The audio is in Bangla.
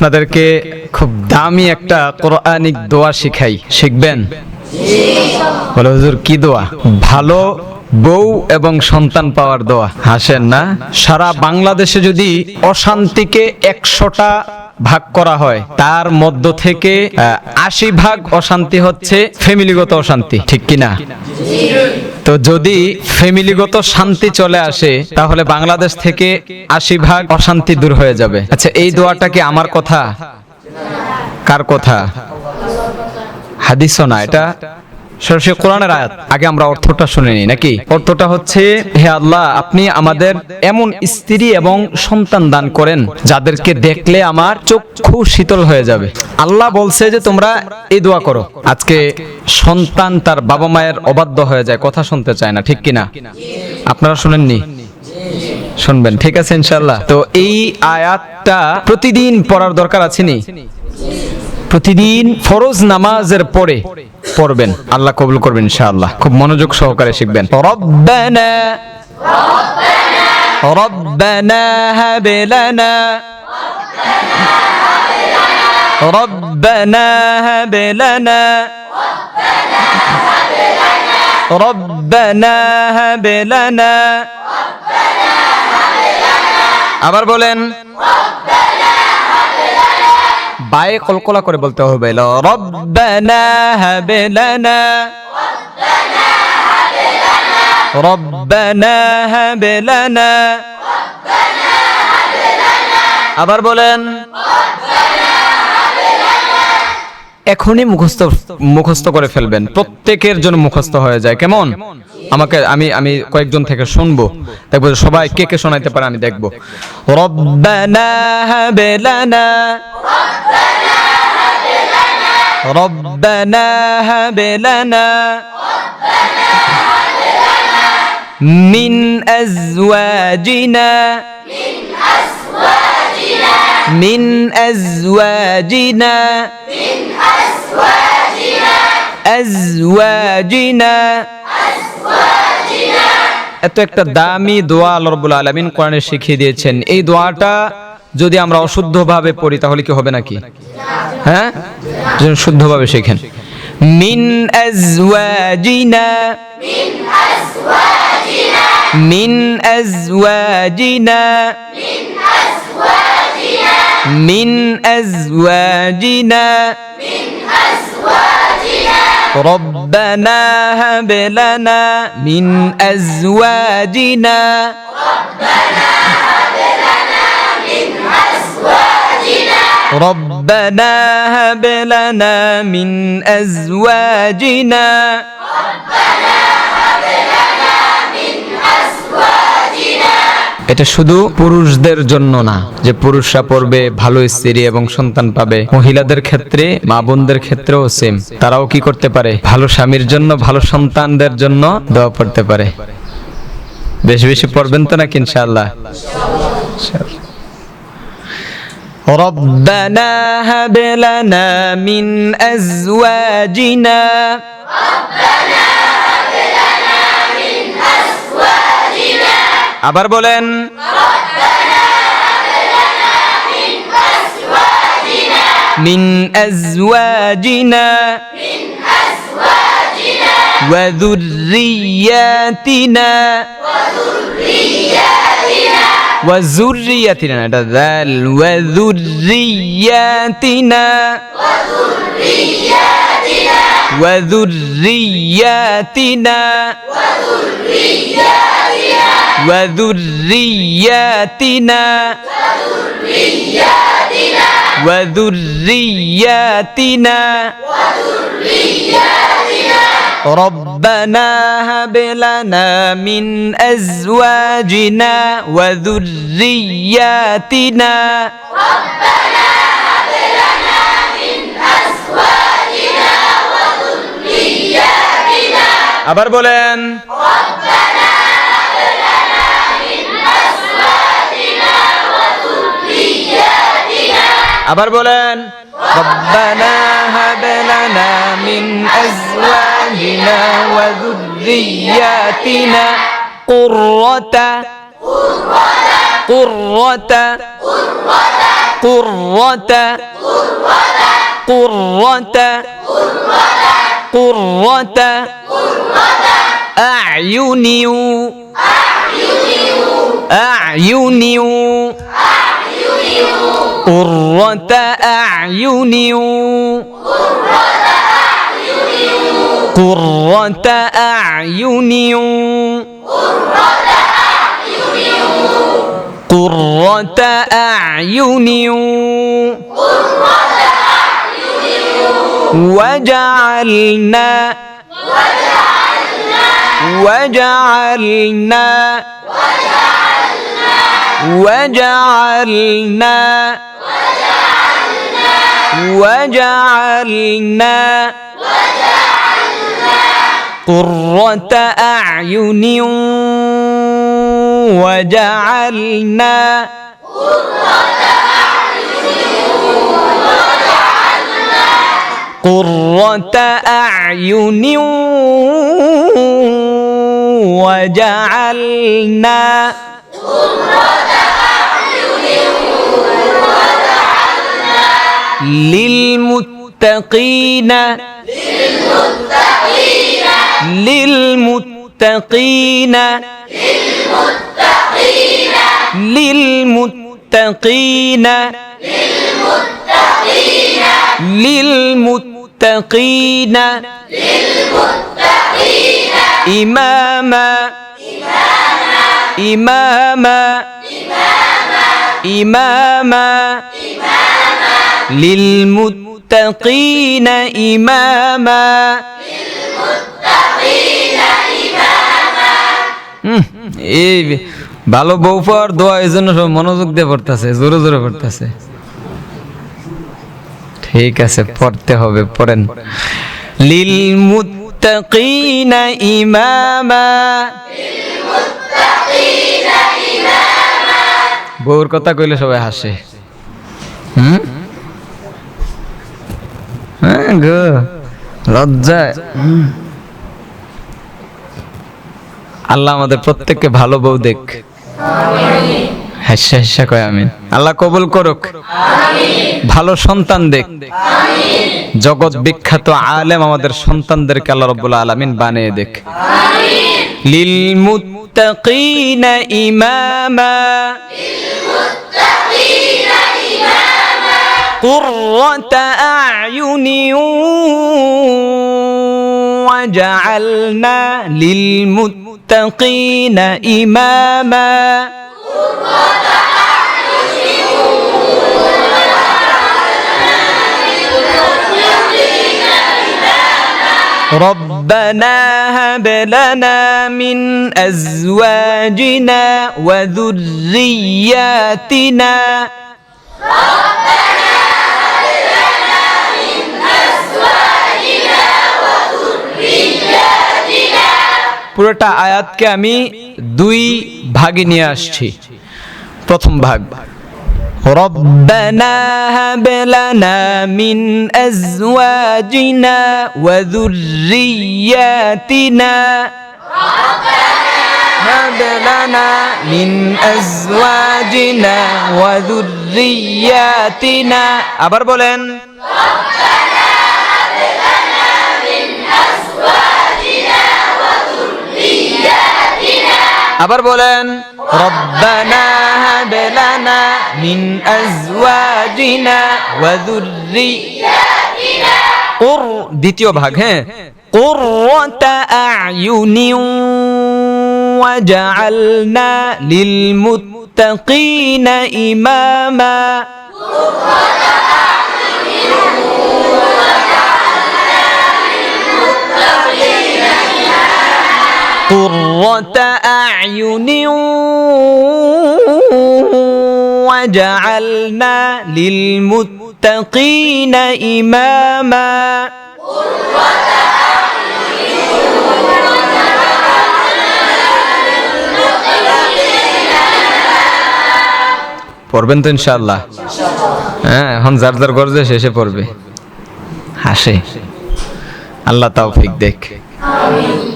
আপনাদেরকে খুব দামি একটা কোরআনিক দোয়া শিখাই, শিখবেন? বলে হুজুর কি দোয়া? ভালো বউ এবং সন্তান পাওয়ার দোয়া। হাসেন না? সারা বাংলাদেশে যদি অশান্তিকে 100টা ভাগ করা হয়, তার মধ্য থেকে 80 ভাগ অশান্তি হচ্ছে ফ্যামিলিগত অশান্তি, ঠিক কিনা? তো যদি ফ্যামিলিগত শান্তি চলে আসে, তাহলে বাংলাদেশ থেকে 80 ভাগ অশান্তি দূর হয়ে যাবে। আচ্ছা, এই দোয়াটা কি আমার কথা? কার কথা? হাদিসও না, এটা সরাসরি কোরআনের আয়াত। আগে আমরা অর্থটা শুনে নিই নাকি? অর্থটা হচ্ছে, হে আল্লাহ, আপনি আমাদের এমন স্ত্রী এবং সন্তান দান করেন যাদেরকে দেখলে আমার চক্ষু শীতল হয়ে যাবে। আল্লাহ বলছে যে তোমরা এই দোয়া করো। আজকে সন্তান তার বাবা মায়ের অবাধ্য হয়ে যায়, কথা শুনতে চায় না, ঠিক কিনা? আপনারা শুনেননি? শুনবেন, ঠিক আছে ইনশাআল্লাহ। তো এই আয়াতটা প্রতিদিন পড়ার দরকার আছে নি? প্রতিদিন ফরজ নামাজের পরে পড়বেন, আল্লাহ কবুল করবেন ইনশাআল্লাহ। খুব মনোযোগ সহকারে শিখবেন। রব্বানা রব্বানা হাব লানা রব্বানা হাব লানা রব্বানা হাব লানা। আবার বলেন, বায়ে কলকলা করে বলতে হবে, রব্বানা হাব লানা রব্বানা হাব লানা। আবার বলেন, এখনই মুখস্থ করে ফেলবেন, প্রত্যেকের জন্য মুখস্থ হয়ে যায়। কেমন? আমাকে আমি কয়েকজন থেকে শুনবো, দেখবো সবাই কে কে শোনাইতে পারে আমি দেখবো। রব্বানা হাব লানা রব্বানা হাব লানা মিন আজওয়াজিনা মিন আজওয়াজিনা আজওয়াজিনা। এত একটা দামি দোয়া আল্লাহ রাব্বুল আলামিন কোরআনে শিখিয়ে দিয়েছেন। এই দোয়াটা যদি আমরা অশুদ্ধভাবে পড়ি তাহলে কি হবে নাকি? হ্যাঁ, শুদ্ধভাবে শেখেন। মিন আজওয়াজিনা মিন আজওয়াজিনা মিন আজওয়াজিনা রব্বানা হাব লানা মিন আজওয়াজিনা ربنا هب لنا من أزواجنا এটা শুধু পুরুষদের জন্য না যে পুরুষরা পড়বে ভালো স্ত্রী এবং সন্তান পাবে, মহিলাদের ক্ষেত্রে, মা বোনদের ক্ষেত্রেও সেম। তারাও কি করতে পারে? ভালো স্বামীর জন্য, ভালো সন্তানদের জন্য দোয়া পড়তে পারে। বেশি বেশি পড়বেন তো নাকি ইনশাআল্লাহ? ربنا هب لنا من أزواجنا আবার বলেন, من أزواجنا وذرياتنا وذرياتنا এটা দাল وذرياتنا وذرياتنا وذرياتنا وذرياتنا ربنا هب لنا من أزواجنا وذرياتنا ربنا هب لنا من أزواجنا وذرياتنا আবার বলেন, ربنا هب لنا من أزواجنا وذرياتنا আবার বলেন, ربنا هب لنا من أزواجنا وذرياتنا قرة قرة قرة قرة أعين أعين قرة أعين قرة أعين قرة أعين وجعلنا وجعلنا وجعلنا وجعلنا قرة أعين وجعلنا قرة أعين وجعلنا للمتقين للمتقين للمتقين للمتقين إماما إماما إماما للمتقين إماما এই ভালো বউ পাওয়ার দোয়া এই জন্য সব মনোযোগ দিয়ে পড়তেছে, জোরে জোরে পড়তেছে। ঠিক আছে, পড়তে হবে, পড়েন। লিল মুত্তাকিনা ইমামা, বউর কথা কইলে সবাই হাসে। হ্যাঁ গো, লজ্জা। আল্লাহ আমাদের প্রত্যেককে ভালো বউ দেখ, হাসা হাসা কয় আমিন। আল্লাহ কবুল করুক, ভালো সন্তান দেখ, জগৎ বিখ্যাত আলেম আমাদের সন্তানদেরকে আল্লাহ রাব্বুল আলামিন বানিয়ে দেখ। লিল মুত্তাকিনা ইমামা কুররাতা আ'য়ুনি ওয়াজআলনা লিল মুত্তাকিনা ইমামা ربنا هب لنا من أزواجنا وذرياتنا পুরোটা আয়াতকে আমি দুই ভাগে নিয়ে আসছি। প্রথম ভাগ, ربنا هب لنا من أزواجنا وذرياتنا هب لنا من أزواجنا وذرياتنا আবার বলেন আবার বলেন রব্বানা হাব লানা মিন আজওয়াজিনা ওয়া যুররিয়াতিনা। দ্বিতীয় ভাগ, হ্যাঁ, কুররাতা আ'য়ুনি ওয়াজআলনা লিল মুত্তাকিনা ইমামা। قرة أعين وجعلنا للمتقين إماما পড়বেন তো ইনশাআল্লাহ? হ্যাঁ, এখন যার যার গর্জে শেষে পড়বে, হাসে। আল্লাহ তৌফিক দেখ।